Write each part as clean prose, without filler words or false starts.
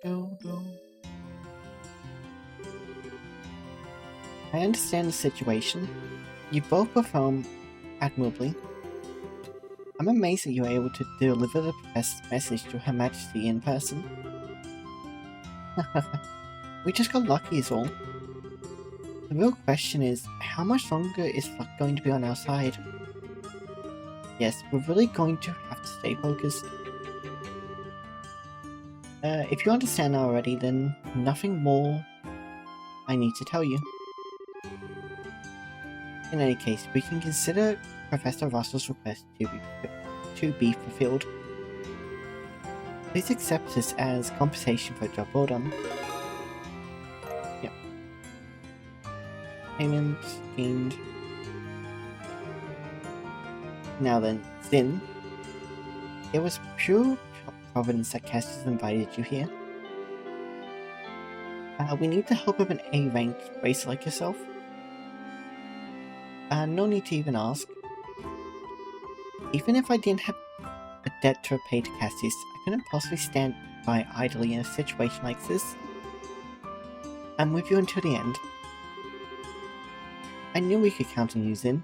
Do, do. I understand the situation. You both perform admirably. I'm amazed that you were able to deliver the professor's message to Her Majesty in person. We just got lucky is all. The real question is, how much longer is luck going to be on our side? Yes, we're really going to have to stay focused. If you understand already, then nothing more I need to tell you. In any case, we can consider Professor Russell's request to be fulfilled. Please accept this as compensation for a job well done. Yep. Payment gained. Now then, Zin. It was pure providence that Cassius invited you here. We need the help of an A-rank racer like yourself. No need to even ask. Even if I didn't have a debt to repay to Cassius, I couldn't possibly stand by idly in a situation like this. I'm with you until the end. I knew we could count on you, Zin.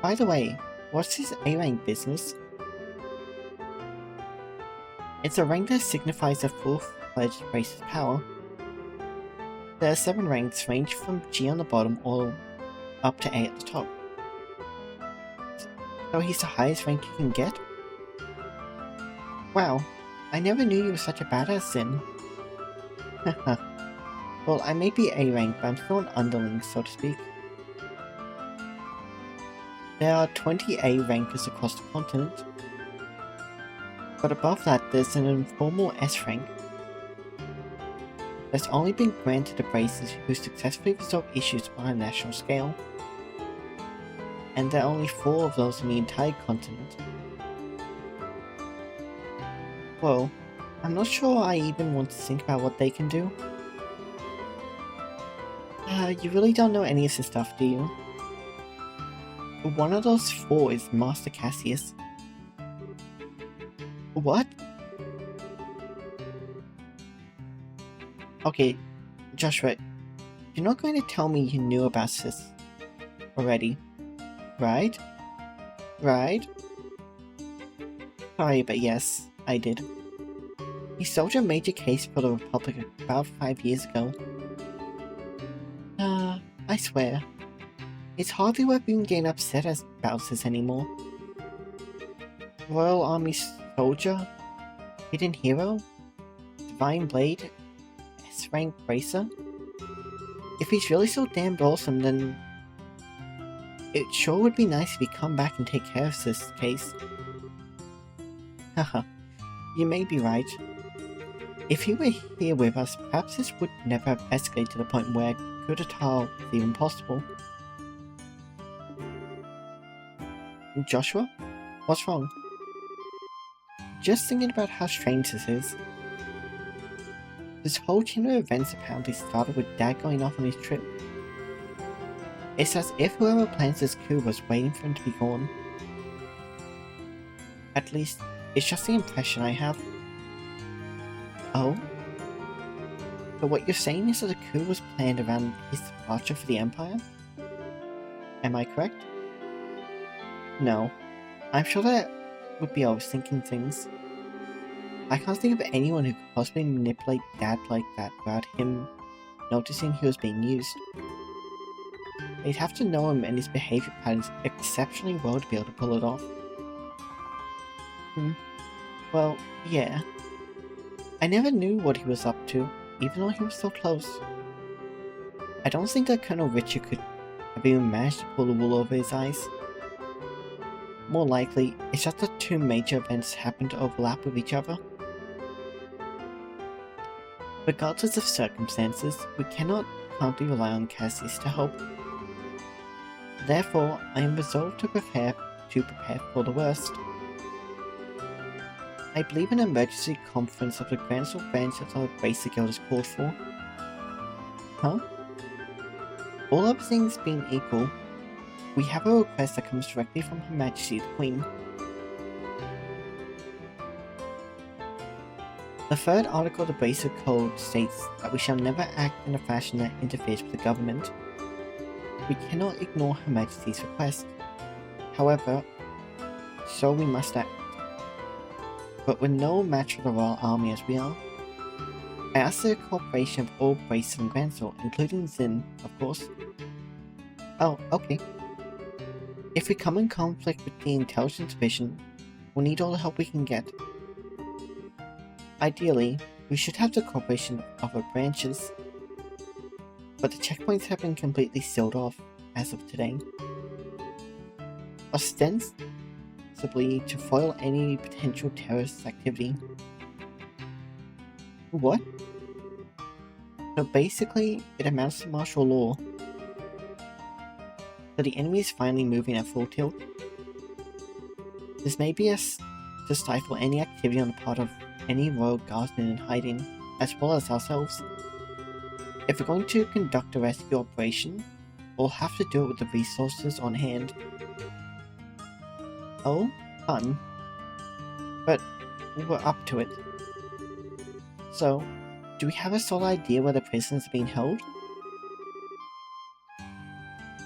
By the way, what's this A-rank business? It's a rank that signifies a full-fledged racer's power. There are 7 ranks, ranging from G on the bottom all up to A at the top. So he's the highest rank you can get? Wow, I never knew you were such a badass, Zin. Haha. Well, I may be A rank, but I'm still an underling, so to speak. There are 20 A rankers across the continent. But above that, there's an informal S rank that's only been granted to bracers who successfully resolve issues on a national scale. And there are only 4 of those in the entire continent. Well, I'm not sure I even want to think about what they can do. You really don't know any of this stuff, do you? One of those 4 is Master Cassius. What? Okay, Joshua, you're not going to tell me you knew about this already, right? Right? Sorry, but yes, I did. He sold a major case for the Republic about 5 years ago. I swear. It's hardly worth even getting upset about this anymore. Royal Army Soldier? Hidden Hero? Divine Blade? S-rank Bracer? If he's really so damn awesome, then it sure would be nice if he'd come back and take care of this case. Haha, you may be right. If he were here with us, perhaps this would never have escalated to the point where coup d'etat was even possible. Joshua? What's wrong? Just thinking about how strange this is. This whole chain of events apparently started with Dad going off on his trip. It's as if whoever plans this coup was waiting for him to be gone. At least, it's just the impression I have. Oh? But what you're saying is that the coup was planned around his departure for the Empire? Am I correct? No. I'm sure that would be overthinking things. I can't think of anyone who could possibly manipulate Dad like that without him noticing he was being used. They'd have to know him and his behavior patterns exceptionally well to be able to pull it off. Well, yeah. I never knew what he was up to, even though he was so close. I don't think that Colonel Richard could have even managed to pull the wool over his eyes. More likely, it's just that 2 major events happened to overlap with each other. Regardless of circumstances, we cannot currently rely on Cassius to help. Therefore, I am resolved to prepare for the worst. I believe an emergency conference of the Grand Branch of the Bracer Guild is called for. Huh? All other things being equal, we have a request that comes directly from Her Majesty the Queen. The third article of the Basic Code states that we shall never act in a fashion that interferes with the government. We cannot ignore Her Majesty's request. However, so we must act. But we're no match for the Royal Army as we are. I ask the cooperation of all Braces and Gransel, including Zin, of course. Oh, okay. If we come in conflict with the Intelligence Division, we'll need all the help we can get. Ideally, we should have the cooperation of our branches, but the checkpoints have been completely sealed off as of today. Ostensibly to foil any potential terrorist activity. What? So basically, it amounts to martial law. So the enemy is finally moving at full tilt. This may be to stifle any activity on the part of any Royal Guardsmen in hiding, as well as ourselves. If we're going to conduct a rescue operation, we'll have to do it with the resources on hand. Oh, fun. But we're up to it. So, do we have a solid idea where the prisoners are being held?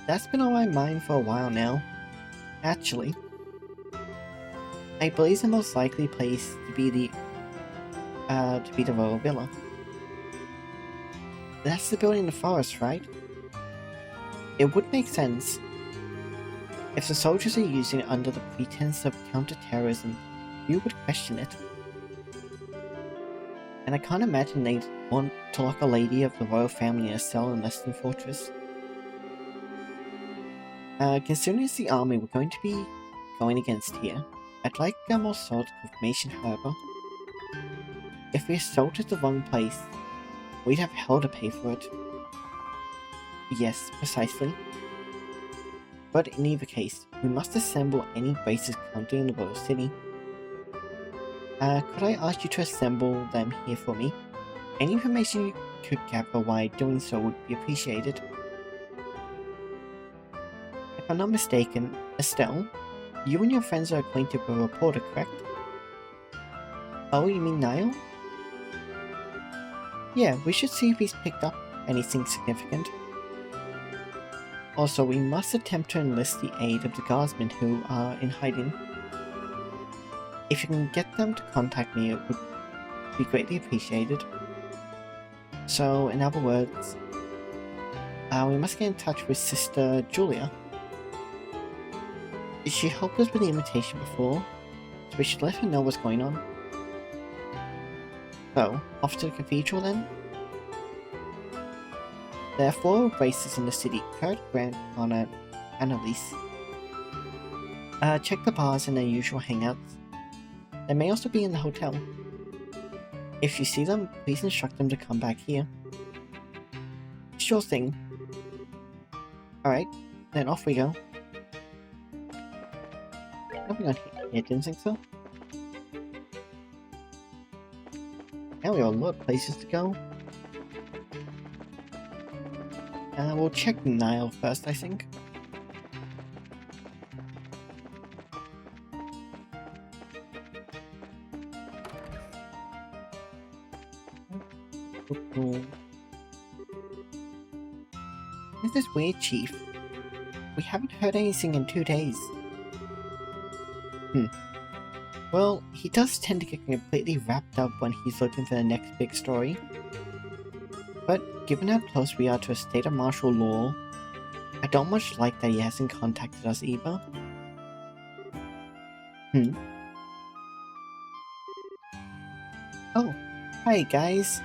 That's been on my mind for a while now. Actually, I believe the most likely place to be the Royal Villa. That's the building in the forest, right? It would make sense. If the soldiers are using it under the pretense of counter-terrorism, you would question it. And I can't imagine they'd want to lock a lady of the royal family in a cell in less than fortress. Considering it's the army we're going to be going against here, I'd like a more solid confirmation, however. If we assaulted the wrong place, we'd have hell to pay for it. Yes, precisely. But in either case, we must assemble any bases currently in the royal city. Could I ask you to assemble them here for me? Any information you could gather while doing so would be appreciated. If I'm not mistaken, Estelle, you and your friends are acquainted with a reporter, correct? Oh, you mean Niall? Yeah, we should see if he's picked up anything significant. Also, we must attempt to enlist the aid of the guardsmen who are in hiding. If you can get them to contact me, it would be greatly appreciated. So, in other words, we must get in touch with Sister Julia. She helped us with the invitation before, so we should let her know what's going on. So, off to the cathedral then? There are 4 Braces in the city: Kurt, Grant, Connor, and Elise. Check the bars and their usual hangouts. They may also be in the hotel. If you see them, please instruct them to come back here. Sure thing. Alright, then off we go. Nothing on here, didn't think so. Now we have a lot of places to go. We'll check Niall first, I think. Who's this weird chief? We haven't heard anything in 2 days. Well, he does tend to get completely wrapped up when he's looking for the next big story. But given how close we are to a state of martial law, I don't much like that he hasn't contacted us either. Oh, hi guys.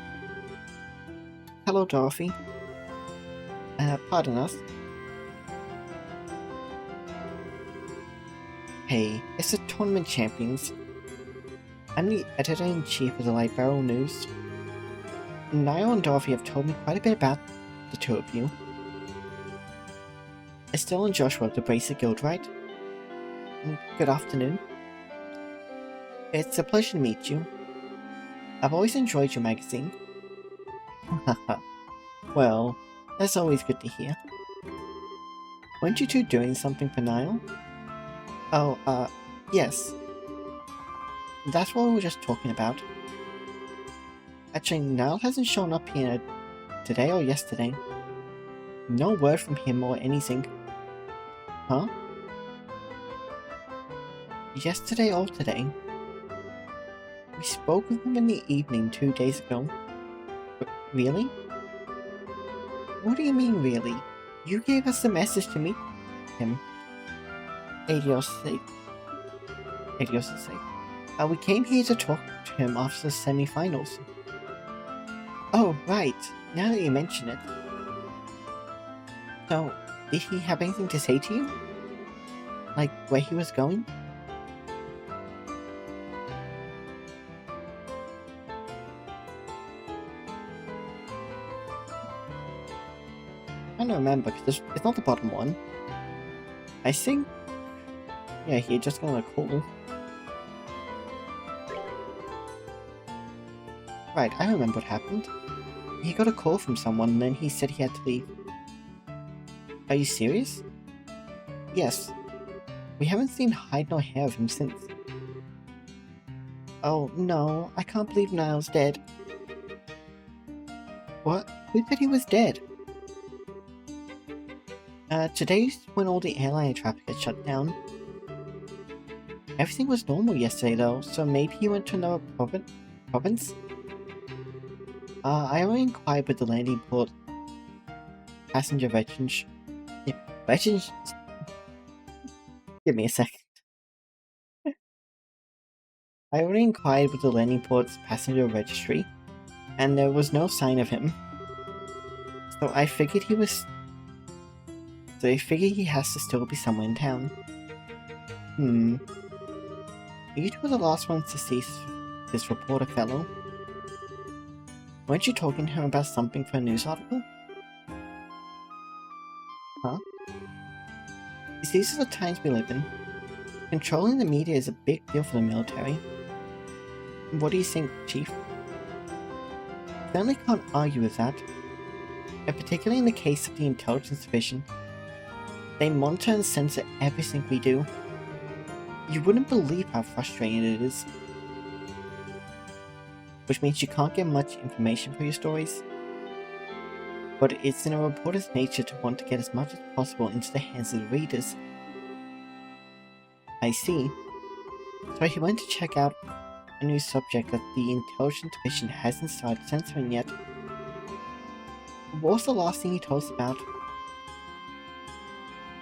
Hello, Dorothy. Pardon us. Hey, it's the Tournament Champions. I'm the editor-in-chief of the Light Barrel News. Niall and Dorothy have told me quite a bit about the 2 of you. Estelle and Joshua of the Bracer Guild, right? Good afternoon. It's a pleasure to meet you. I've always enjoyed your magazine. Haha. Well, that's always good to hear. Weren't you 2 doing something for Niall? Oh, yes. That's what we were just talking about. Actually, Niall hasn't shown up here today or yesterday. No word from him or anything. Huh? Yesterday or today? We spoke with him in the evening 2 days ago. But really? What do you mean, really? You gave us the message to meet him. Adios' sake. We came here to talk to him after the semi-finals. Oh, right. Now that you mention it. So, did he have anything to say to you? Like, where he was going? I don't remember, because it's not the bottom one. I think... Yeah, he just got a call. Right, I remember what happened. He got a call from someone and then he said he had to leave. Are you serious? Yes. We haven't seen hide nor hair of him since. Oh no, I can't believe Niall's dead. What? Who said he was dead? Today's when all the airline traffic got shut down. Everything was normal yesterday though, so maybe he went to another province? I already inquired with the landing port passenger registry. Give me a second. I already inquired with the landing port's passenger registry, and there was no sign of him. So I figured he has to still be somewhere in town. You two were the last ones to see this reporter fellow. Weren't you talking to him about something for a news article? Huh? You see, these are the times we live in. Controlling the media is a big deal for the military. What do you think, Chief? Certainly can't argue with that. And particularly in the case of the Intelligence Division. They monitor and censor everything we do. You wouldn't believe how frustrating it is. Which means you can't get much information for your stories. But it's in a reporter's nature to want to get as much as possible into the hands of the readers. I see. So he went to check out a new subject that the Intelligence Division hasn't started censoring yet. What was the last thing he told us about?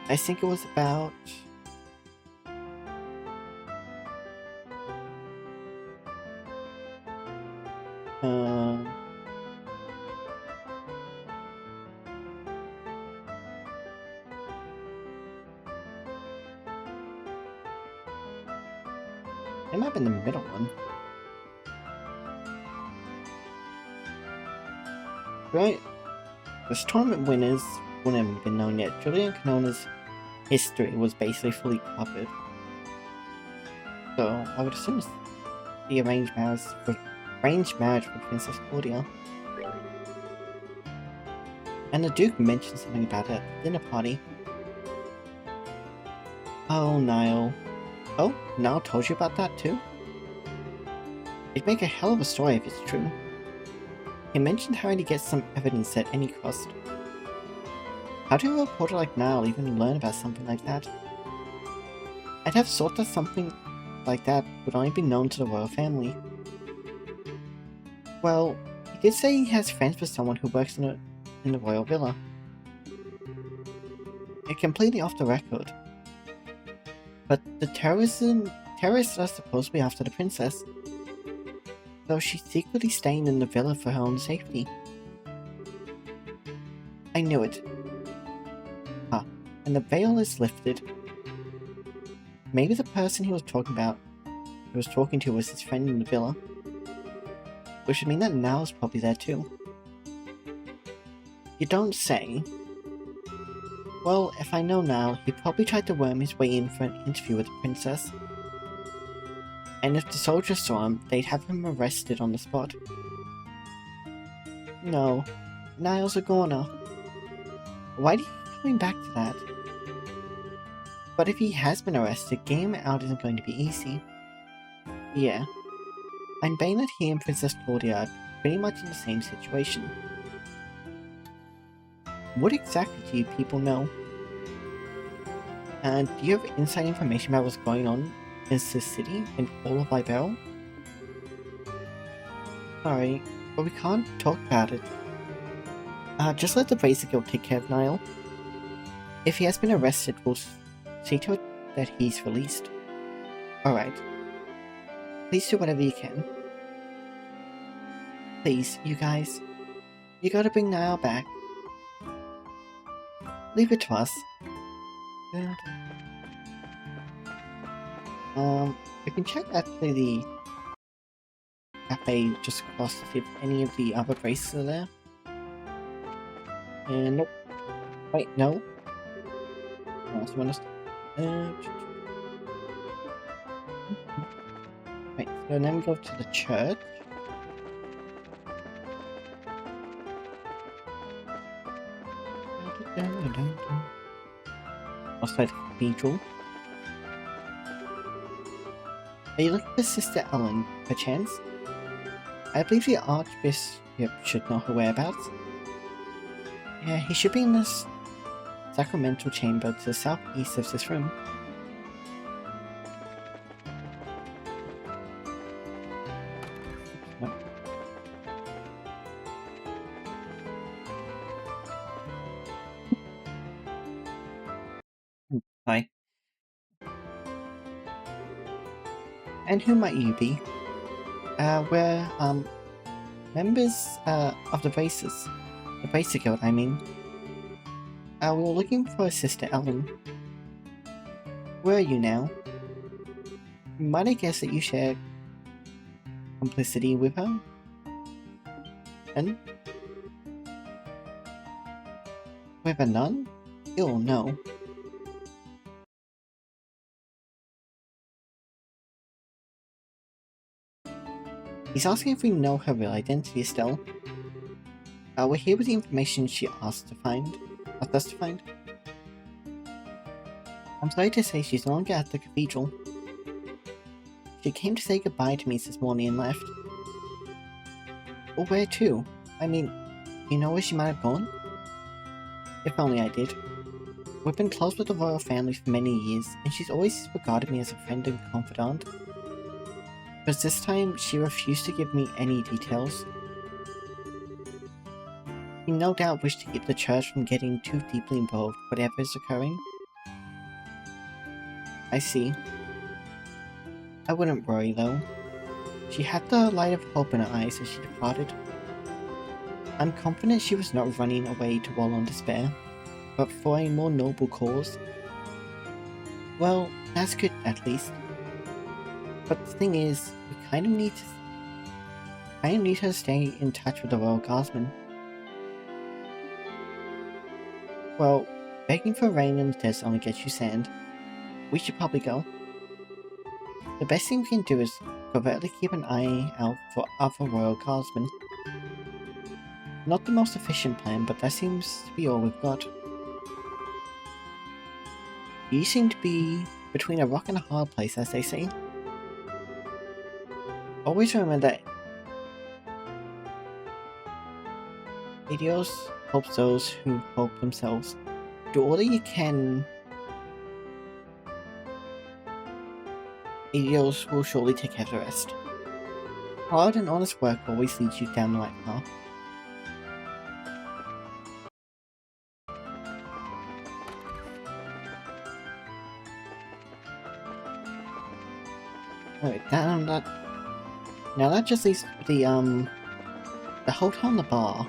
I think it was about... It might have been the middle one. Right? This tournament winners wouldn't have been known yet. Julian Canona's history was basically fully covered. So I would assume it's the arranged marriage for Princess Claudia. And the Duke mentioned something about it at the dinner party. Oh, Niall. Oh, Niall told you about that too? It'd make a hell of a story if it's true. He mentioned having to get some evidence at any cost. How do a reporter like Niall even learn about something like that? I'd have thought that something like that would only be known to the royal family. Well, he did say he has friends with someone who works in the royal villa. It's completely off the record. But the terrorists are supposed to be after the princess. So she's secretly staying in the villa for her own safety. I knew it. Ah, and the veil is lifted. Maybe the person he was talking to was his friend in the villa. Which would mean that Niall's probably there too. You don't say. Well, if I know Niall, he probably tried to worm his way in for an interview with the princess. And if the soldiers saw him, they'd have him arrested on the spot. No, Niall's a goner. Why do you keep coming back to that? But if he has been arrested, getting him out isn't going to be easy. Yeah. I'm betting that he and Princess Claudia are pretty much in the same situation. What exactly do you people know? And do you have inside information about what's going on in this city and all of Libero? Sorry, but we can't talk about it. Just let the Bracer Guild take care of Niall. If he has been arrested, we'll see to it that he's released. Alright. Please do whatever you can. Please, you guys. You gotta bring Niall back. Leave it to us. We can check actually the cafe just across to see if any of the other braces are there. And nope. Wait, no. Someone else. Right, so then we go to the church. Outside the cathedral. Are you looking for Sister Ellen, perchance? I believe the Archbishop should know her whereabouts. Yeah, he should be in this sacramental chamber to the southeast of this room. Hi. And who might you be? We're, members, of the Braces. The Bracer Guild, I mean. We were looking for Sister Ellen. Where are you now? Might I guess that you share complicity with her? And? With a nun? Ew, no. He's asking if we know her real identity still. We're here with the information she asked us to find. I'm sorry to say she's no longer at the cathedral. She came to say goodbye to me this morning and left. Well, where to? I mean, you know where she might have gone? If only I did. We've been close with the royal family for many years, and she's always regarded me as a friend and confidant. But this time, she refused to give me any details. She no doubt wished to keep the church from getting too deeply involved, whatever is occurring. I see. I wouldn't worry, though. She had the light of hope in her eyes as she departed. I'm confident she was not running away to wallow in despair, but for a more noble cause. Well, that's good, at least. But the thing is, we kind of need her to stay in touch with the Royal Guardsmen. Well, begging for rain in the desert only gets you sand. We should probably go. The best thing we can do is covertly keep an eye out for other Royal Guardsmen. Not the most efficient plan, but that seems to be all we've got. You seem to be between a rock and a hard place, as they say. Always remember that Aidios helps those who help themselves. Do all that you can. Aidios will surely take care of the rest. Hard and honest work always leads you down the right path. Alright, now that just leaves the hotel and the bar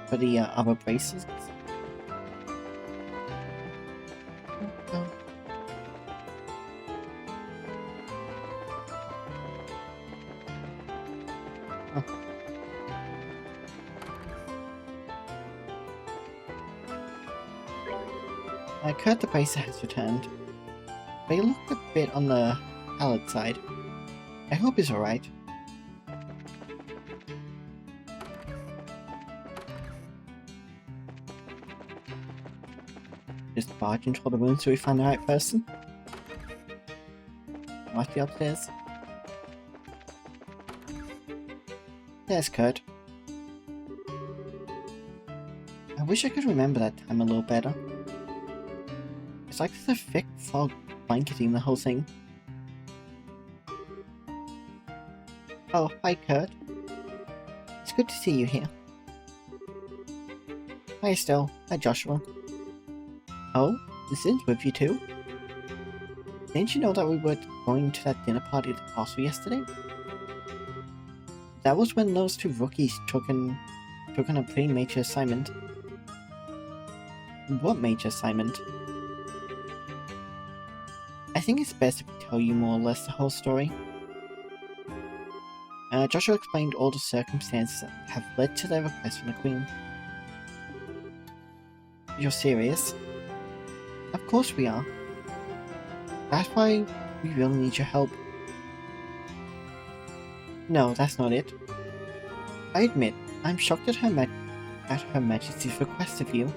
for the other braces. Kurt the Bracer has returned. They looked a bit on the pallid side. I hope he's alright. Just barge into the room so we find the right person. Must be upstairs. There's Kurt. I wish I could remember that time a little better. It's like there's a thick fog blanketing the whole thing. Oh, hi Kurt. It's good to see you here. Hi Estelle. Hi Joshua. Oh, this is with you too? Didn't you know that we were going to that dinner party at the castle yesterday? That was when those two rookies took on a pretty major assignment. What major assignment? I think it's best if we tell you more or less the whole story. Joshua explained all the circumstances that have led to their request from the Queen. You're serious? Of course we are. That's why we really need your help. No, that's not it. I admit, I'm shocked at Her Majesty's request of you.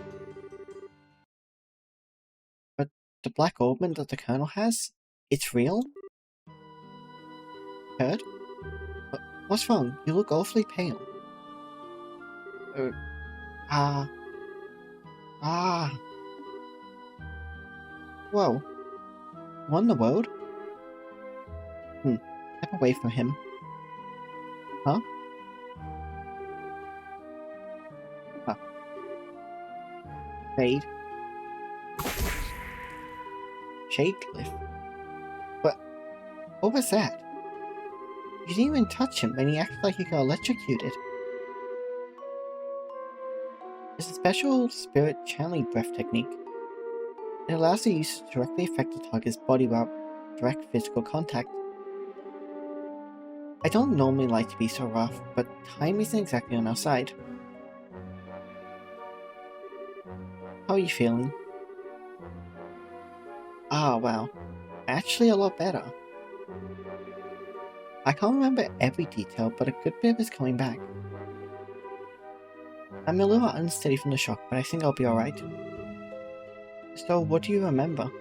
But the black orbment that the Colonel has? It's real? Kurt? What's wrong? You look awfully pale. Whoa. What in the world? Step away from him. Huh? Shade. Shadecliff? But what was that? You didn't even touch him and he acted like he got electrocuted. It's a special spirit channeling breath technique. It allows the user to directly affect the target's body without direct physical contact. I don't normally like to be so rough, but time isn't exactly on our side. How are you feeling? Ah, wow. Actually a lot better. I can't remember every detail, but a good bit is coming back. I'm a little unsteady from the shock, but I think I'll be alright. So, what do you remember?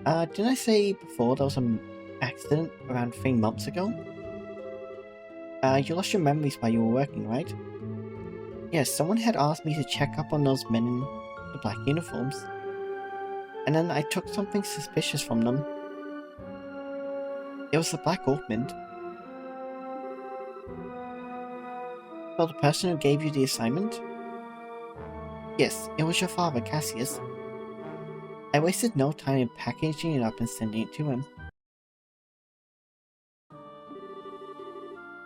Didn't I say before there was an accident around 3 months ago? You lost your memories while you were working, right? Yes, someone had asked me to check up on those men in the black uniforms. And then I took something suspicious from them. It was the Black Orbment. Well, the person who gave you the assignment? Yes, it was your father, Cassius. I wasted no time in packaging it up and sending it to him.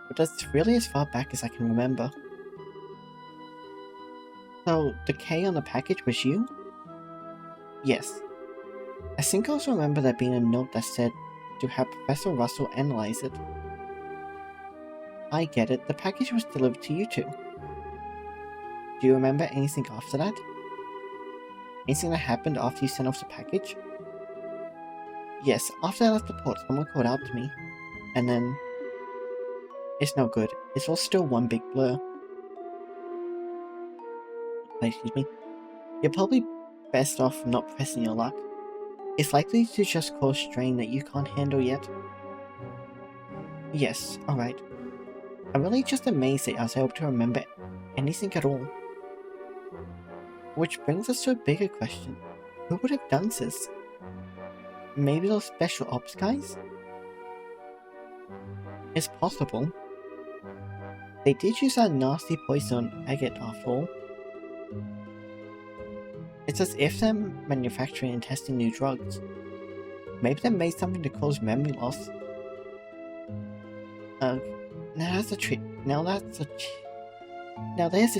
But that's really as far back as I can remember. So, the K on the package was you? Yes. I think I also remember there being a note that said to have Professor Russell analyze it. I get it, the package was delivered to you two. Do you remember anything after that? Anything that happened after you sent off the package? Yes, after I left the port, someone called out to me. And then... It's no good. It's all still one big blur. Excuse me. You're probably best off not pressing your luck. It's likely to just cause strain that you can't handle yet. Yes, alright. I'm really just amazed that I was able to remember anything at all. Which brings us to a bigger question. Who would have done this? Maybe those special ops guys? It's possible. They did use that nasty poison on Agate after all. It's as if they're manufacturing and testing new drugs. Maybe they made something to cause memory loss. Now there's a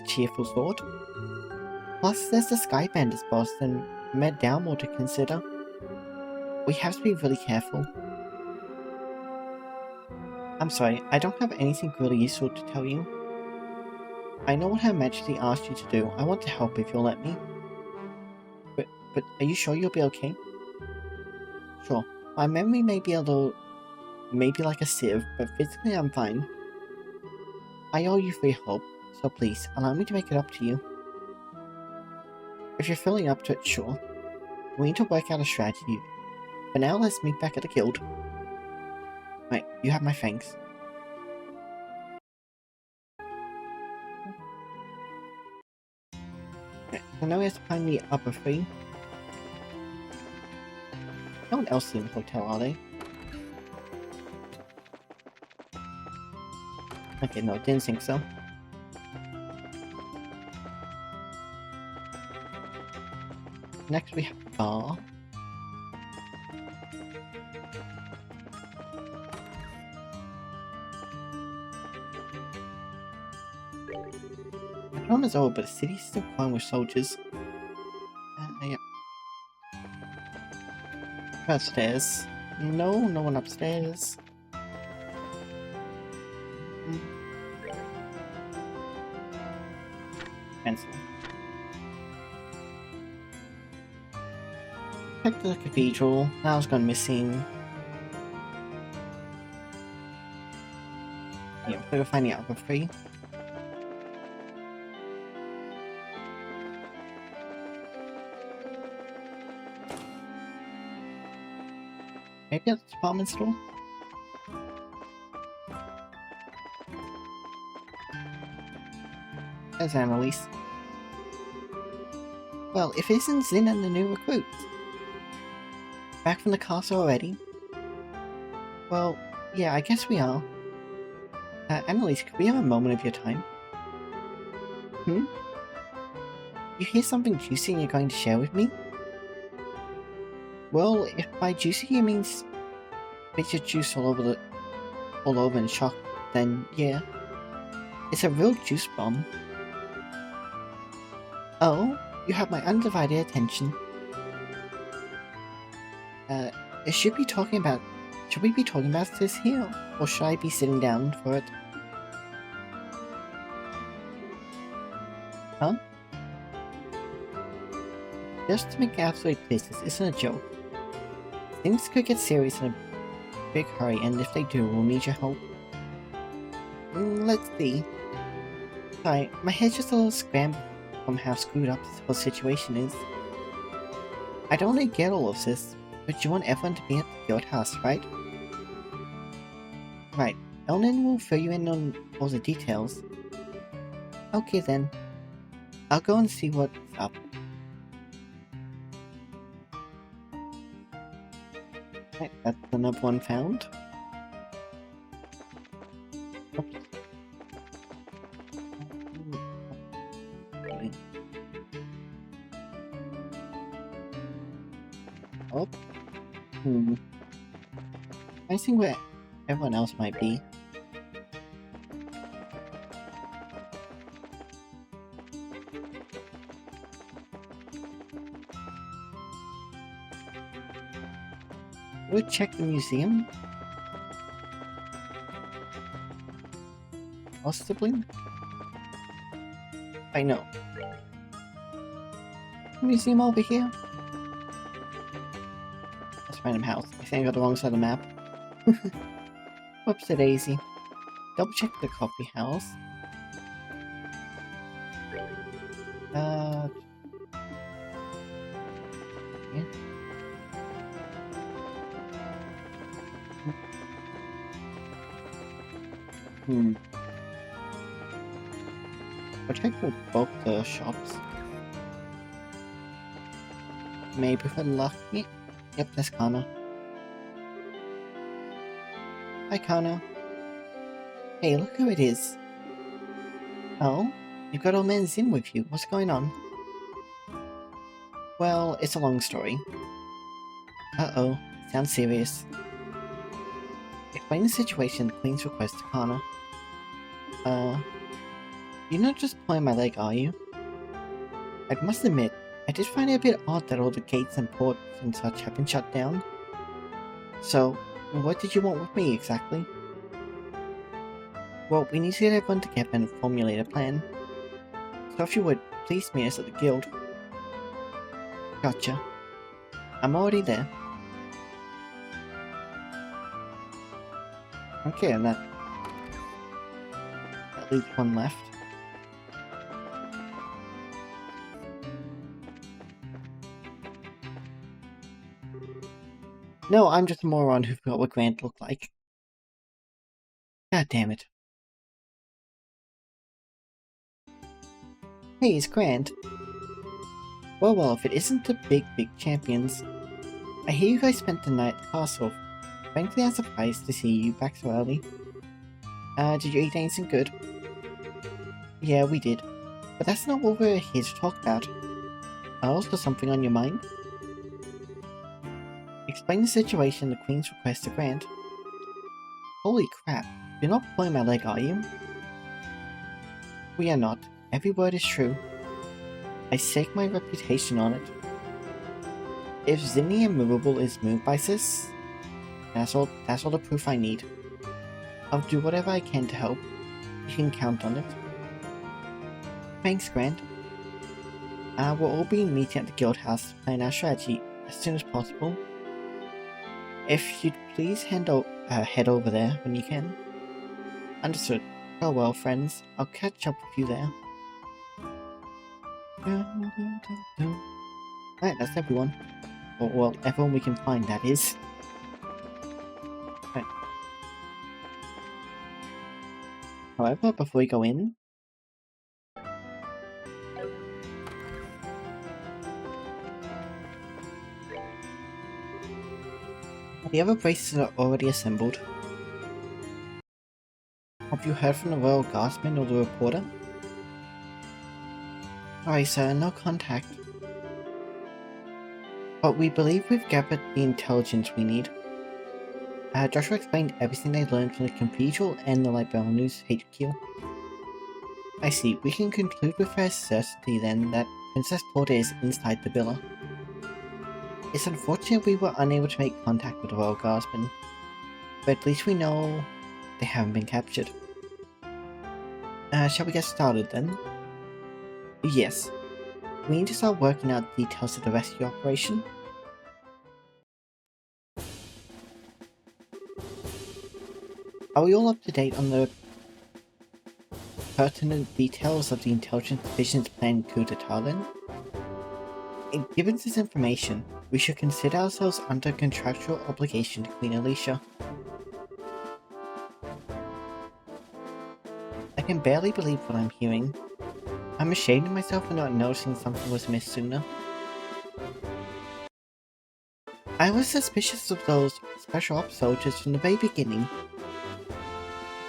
cheerful thought. Plus, there's the Skybenders boss and Med Dalmor to consider. We have to be really careful. I'm sorry, I don't have anything really useful to tell you. I know what Her Majesty asked you to do. I want to help if you'll let me. But are you sure you'll be okay? Sure. My memory may be a little... maybe like a sieve, but physically I'm fine. I owe you for your help, so please, allow me to make it up to you. If you're feeling up to it, sure. We need to work out a strategy. For now, let's meet back at the guild. Right, you have my thanks. So now we have to find the upper three. No one else is in the hotel, are they? Okay, no, didn't think so. Next we have a bar. The town is over, but the city is still crawling with soldiers. Yeah. Upstairs. No, no one upstairs. Cancel. Check the cathedral. Now's gone missing. Yeah, we're gonna find the other three. Maybe at the department store? There's Annalise. Well, if it isn't Zin and the new recruits. Back from the castle already? Well, yeah, I guess we are. Annalise, could we have a moment of your time? You hear something juicy and you're going to share with me? Well, if by juicy you mean spit your juice all over and shock, then yeah. It's a real juice bomb. Oh, you have my undivided attention. Should we be talking about this here, or should I be sitting down for it? Huh? Just to make absolute clear, this isn't a joke. Things could get serious in a big hurry, and if they do, we'll need your help. Let's see. Sorry, my head's just a little scrambled from how screwed up this whole situation is. I don't really get all of this, but you want everyone to be at the guild house, right? Right. Elnan will fill you in on all the details. Okay then. I'll go and see what's up. Right, that's another one found. Oops. Okay. Oh. I see where everyone else might be. We'll check the museum. Possibly? I know. Museum over here? That's random house. I think I got the wrong side of the map. Whoops a daisy. Double check the coffee house. Yeah. I'll check for both the shops. Maybe for lucky. Yep, that's Kana. Hi, Kana. Hey, look who it is. Oh? You've got old man Zin with you. What's going on? Well, it's a long story. Uh-oh. Sounds serious. Explain the situation at the Queen's request to Kana. You're not just pulling my leg, are you? I must admit, I did find it a bit odd that all the gates and ports and such have been shut down. So, what did you want with me, exactly? Well, we need to get everyone together and formulate a plan. So if you would, please meet us at the guild. Gotcha. I'm already there. Okay, and that leaves one left. No, I'm just a moron who forgot what Grant looked like. God damn it. Hey, it's Grant. Well, if it isn't the big champions. I hear you guys spent the night at the castle. Frankly, I'm surprised to see you back so early. Did you eat anything good? Yeah, we did. But that's not what we're here to talk about. Also, something on your mind? Explain the situation the Queen's request to grant. Holy crap, you're not pulling my leg, are you? We are not. Every word is true. I stake my reputation on it. If Zinni Immovable is moved by this, that's all the proof I need. I'll do whatever I can to help. You can count on it. Thanks, Grant. We'll all be meeting at the guild house to plan our strategy as soon as possible. If you'd please head over there when you can. Understood. Farewell, friends. I'll catch up with you there. Alright, that's everyone. Or, well, everyone we can find, that is. Right. However, before we go in, the other braces are already assembled. Have you heard from the Royal Guardsman or the reporter? Sorry, sir, no contact. But we believe we've gathered the intelligence we need. Joshua explained everything they learned from the Cathedral and the Libellus HQ. I see, we can conclude with fair certainty then that Princess Porta is inside the villa. It's unfortunate we were unable to make contact with the Royal Guardsmen, but at least we know they haven't been captured. Shall we get started then? Yes. We need to start working out the details of the rescue operation. Are we all up to date on the pertinent details of the Intelligence Division's planned coup d'etat then? Given this information, we should consider ourselves under contractual obligation to Queen Alicia. I can barely believe what I'm hearing. I'm ashamed of myself for not noticing something was amiss sooner. I was suspicious of those special ops soldiers from the very beginning,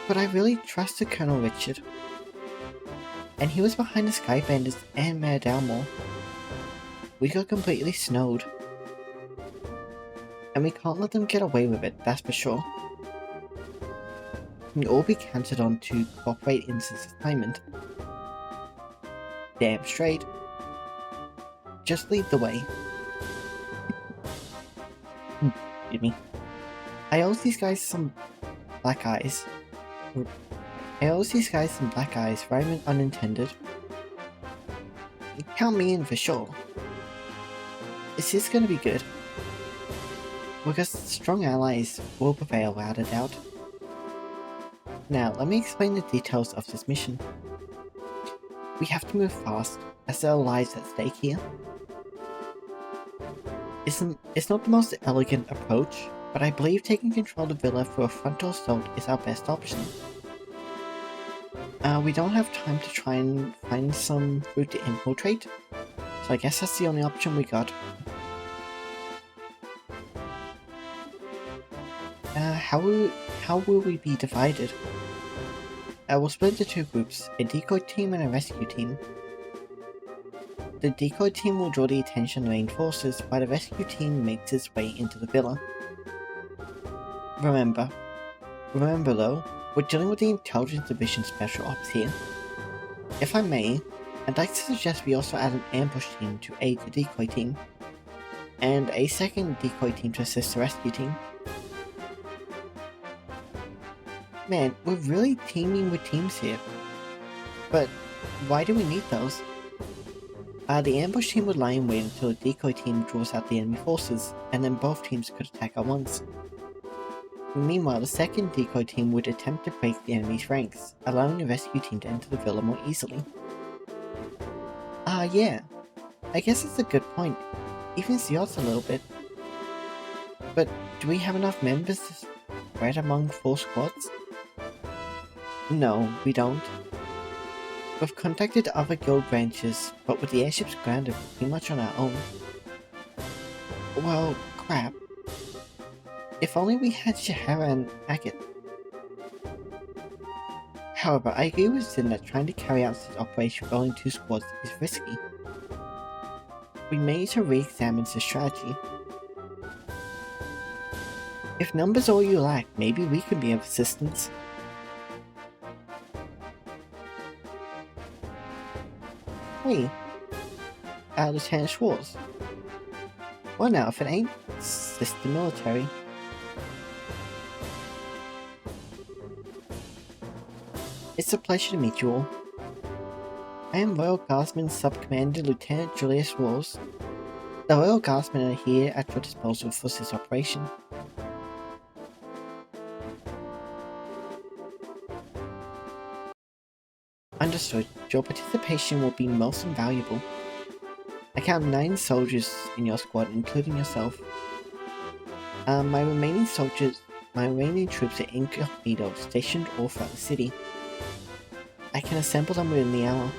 but I really trusted Colonel Richard. And he was behind the Skybenders and Mayor Dalmore. We got completely snowed. And we can't let them get away with it, that's for sure. We all be counted on to cooperate in this assignment. Damn straight. Just lead the way. Excuse me. I owe these guys some black eyes. Rhyming unintended. Count me in for sure. This is gonna be good. Because strong allies will prevail without a doubt. Now, let me explain the details of this mission. We have to move fast, as there are lives at stake here. It's not the most elegant approach, but I believe taking control of the villa for a frontal assault is our best option. We don't have time to try and find some route to infiltrate, so I guess that's the only option we got. How will we be divided? We'll split into two groups, a decoy team and a rescue team. The decoy team will draw the attention of the main forces, while the rescue team makes its way into the villa. Remember though, we're dealing with the Intelligence Division Special Ops here. If I may, I'd like to suggest we also add an ambush team to aid the decoy team, and a second decoy team to assist the rescue team. Man, we're really teaming with teams here. But why do we need those? The ambush team would lie in wait until the decoy team draws out the enemy forces, and then both teams could attack at once. Meanwhile, the second decoy team would attempt to break the enemy's ranks, allowing the rescue team to enter the villa more easily. Yeah. I guess it's a good point. Evens the odds a little bit. But do we have enough members to spread among 4 squads? No, we don't. We've contacted other guild branches, but with the airships grounded, we're pretty much on our own. Well, crap. If only we had Shahara and Agate. However, I agree with Zin that trying to carry out this operation with only 2 squads is risky. We may need to re-examine the strategy. If numbers are all you lack, maybe we can be of assistance. Hey, Lieutenant Schwartz. Well now, if it ain't Sister Military. It's a pleasure to meet you all. I am Royal Guardsman Sub-Commander Lieutenant Julius Rawls. The Royal Guardsmen are here at your disposal for this operation. Understood. Your participation will be most invaluable. I count 9 soldiers in your squad, including yourself. My remaining troops are incognito, stationed all throughout the city. I can assemble them within the hour.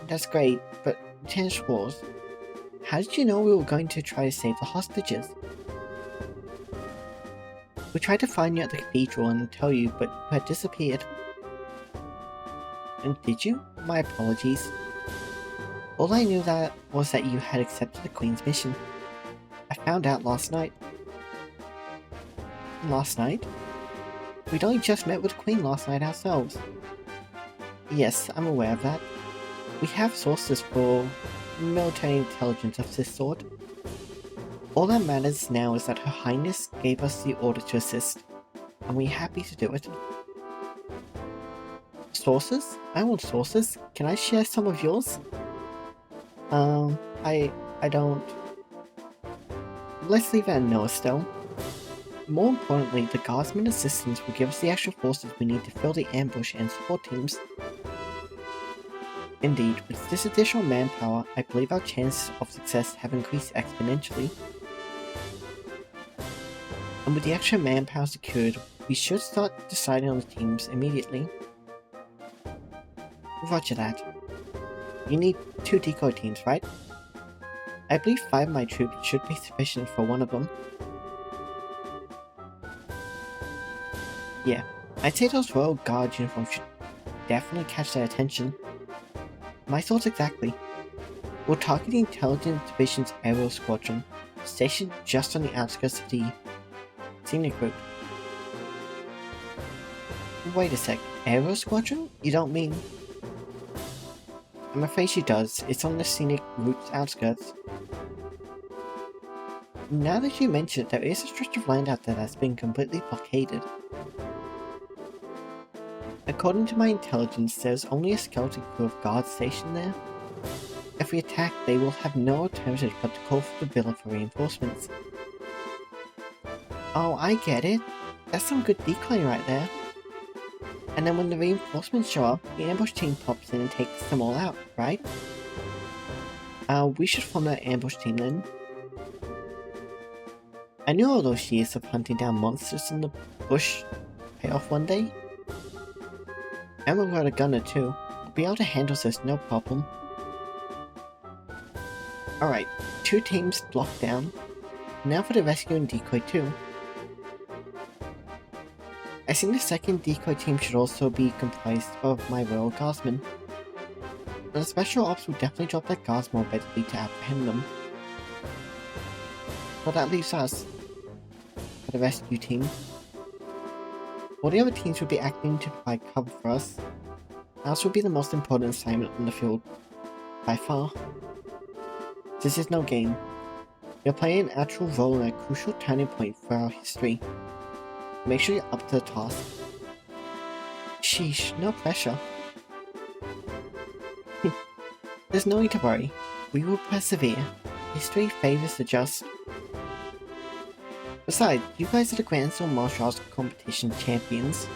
That's great, but Lieutenant Schwartz, how did you know we were going to try to save the hostages? We tried to find you at the cathedral and tell you, but you had disappeared. And did you? My apologies. All I knew was that you had accepted the Queen's mission. I found out last night. Last night? We'd only just met with the Queen last night ourselves. Yes, I'm aware of that. We have sources for military intelligence of this sort. All that matters now is that Her Highness gave us the order to assist, and we're happy to do it. Sources? I want sources. Can I share some of yours? I don't... Let's leave it at no, Estelle. More importantly, the Guardsman assistance will give us the extra forces we need to fill the ambush and support teams. Indeed, with this additional manpower, I believe our chances of success have increased exponentially. And with the extra manpower secured, we should start deciding on the teams immediately. Roger that. You need 2 decoy teams, right? I believe 5 of my troops should be sufficient for one of them. Yeah, I'd say those Royal Guard uniforms should definitely catch their attention. My thoughts exactly. We'll target the Intelligence Division's Aero Squadron, stationed just on the outskirts of the Scenic Route. Wait a sec, Aero Squadron? You don't mean... I'm afraid she does. It's on the Scenic Route's outskirts. Now that you mention it, there is a stretch of land out there that's been completely blockaded. According to my intelligence, there's only a skeleton crew of guards stationed there. If we attack, they will have no alternative but to call for the villa for reinforcements. Oh, I get it. That's some good decoying right there. And then when the reinforcements show up, the ambush team pops in and takes them all out, right? We should form that ambush team then. I knew all those years of hunting down monsters in the bush pay off one day. And we've got a gunner too. We'll be able to handle this no problem. Alright, 2 teams blocked down. Now for the rescue and decoy too. I think the second decoy team should also be comprised of my Royal Guardsmen. The special ops will definitely drop their guards more readily to apprehend them. Well, that leaves us for the rescue team. All the other teams will be acting to provide cover for us. Ours will be the most important assignment on the field, by far. This is no game. You're playing an actual role in a crucial turning point for our history. Make sure you're up to the task. Sheesh, no pressure. There's no need to worry. We will persevere. History favors the just. Besides, you guys are the Grand Sword Martial Arts competition champions.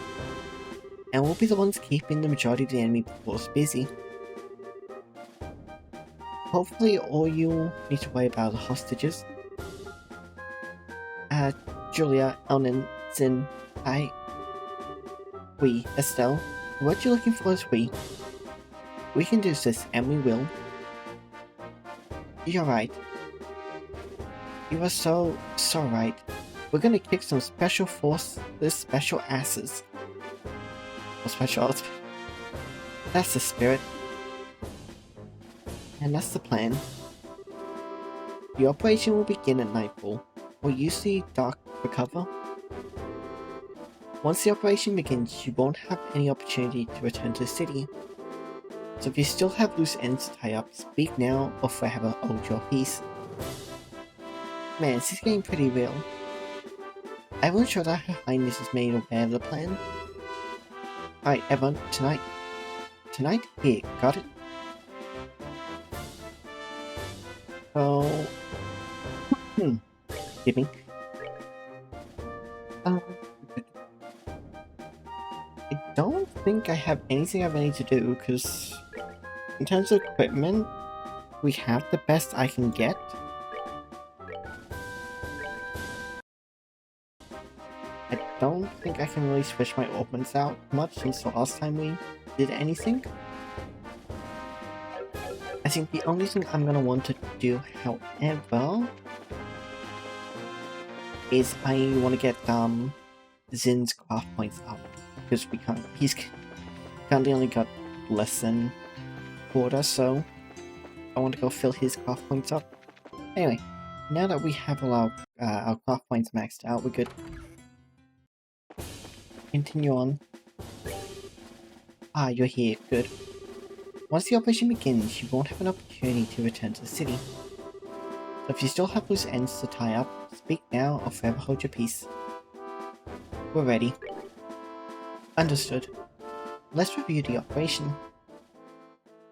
And we'll be the ones keeping the majority of the enemy force busy. Hopefully all you need to worry about are the hostages. Julia, Elnan, Zin, we, Estelle. The word you're looking for is we. We can do this, and we will. You're right. You are so right. We're gonna kick some special forces, special asses. Or special odds. That's the spirit. And that's the plan. The operation will begin at nightfall. We'll use the dark for cover. Once the operation begins, you won't have any opportunity to return to the city. So if you still have loose ends to tie up, speak now or forever hold your peace. Man, this is getting pretty real. I will ensure that Her Highness is made aware of the plan. Alright, everyone, tonight? Here, got it? So... Give me. I don't think I have anything I need to do, because in terms of equipment, we have the best I can get. I don't think I can really switch my opens out much since the last time we did anything. I think the only thing I'm gonna want to do, however, is I want to get Zin's craft points up, because he's currently only got less than quarter, so I want to go fill his craft points up. Anyway, now that we have all our craft points maxed out, we're good. Continue on. Ah, you're here, good. Once the operation begins, you won't have an opportunity to return to the city. So if you still have loose ends to tie up, speak now or forever hold your peace. We're ready. Understood. Let's review the operation.